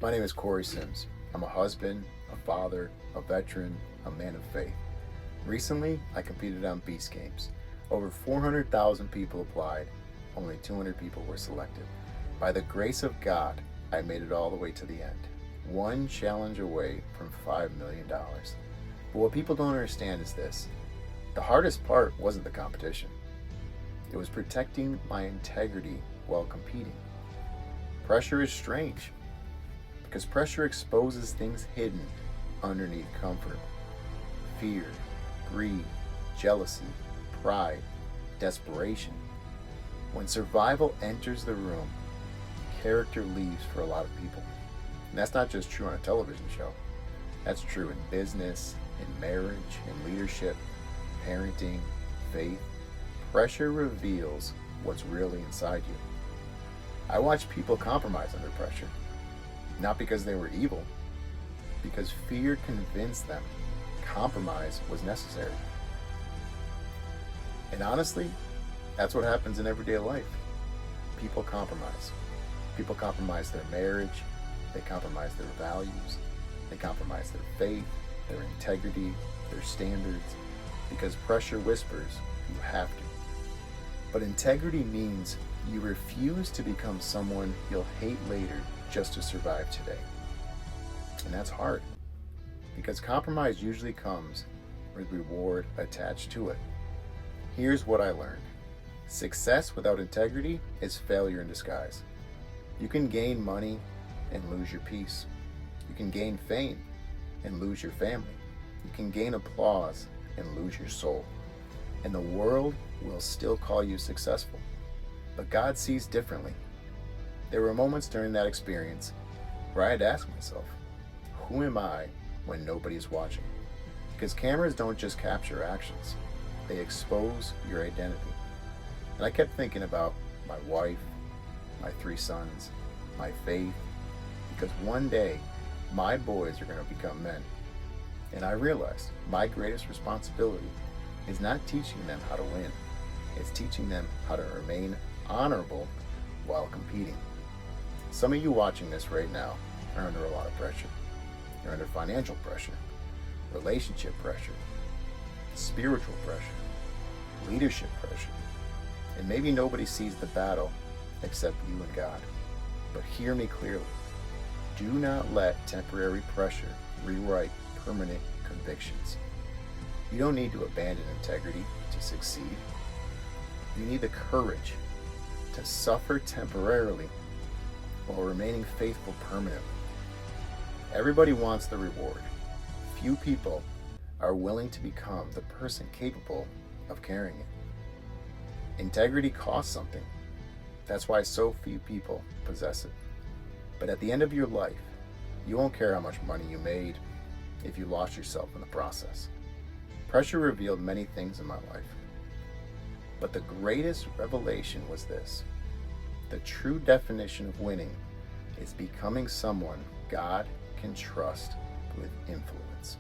My name is Cory. I'm a husband, a father, a veteran, a man of faith. Recently, I competed on Beast Games. Over 400,000 people applied, only 200 people were selected. By the grace of God, I made it all the way to the end. One challenge away from $5 million. But what people don't understand is this. The hardest part wasn't the competition. It was protecting my integrity while competing. Pressure is strange because pressure exposes things hidden underneath comfort. Fear, greed, jealousy, pride, desperation. When survival enters the room, character leaves for a lot of people. And that's not just true on a television show. That's true in business, in marriage, in leadership, parenting, faith. Pressure reveals what's really inside you. I watch people compromise under pressure, not because they were evil, because fear convinced them compromise was necessary. And honestly, that's what happens in everyday life. People compromise. People compromise their marriage, they compromise their values, they compromise their faith, their integrity, their standards, because pressure whispers, you have to. But integrity means you refuse to become someone you'll hate later just to survive today. And that's hard, because compromise usually comes with reward attached to it. Here's what I learned. Success without integrity is failure in disguise. You can gain money and lose your peace. You can gain fame and lose your family. You can gain applause and lose your soul. And the world will still call you successful. But God sees differently. There were moments during that experience where I had to ask myself, who am I when nobody's watching? Because cameras don't just capture actions, they expose your identity. And I kept thinking about my wife, my 3 sons, my faith, because one day my boys are going to become men. And I realized my greatest responsibility is not teaching them how to win. It's teaching them how to remain honorable while competing. Some of you watching this right now are under a lot of pressure. You're under financial pressure, relationship pressure, spiritual pressure, leadership pressure. And maybe nobody sees the battle except you and God. But hear me clearly. Do not let temporary pressure rewrite permanent convictions. You don't need to abandon integrity to succeed. You need the courage to suffer temporarily while remaining faithful permanently. Everybody wants the reward. Few people are willing to become the person capable of carrying it. Integrity costs something. That's why so few people possess it. But at the end of your life, you won't care how much money you made if you lost yourself in the process. Pressure revealed many things in my life. But the greatest revelation was this. The true definition of winning is becoming someone God can trust with influence.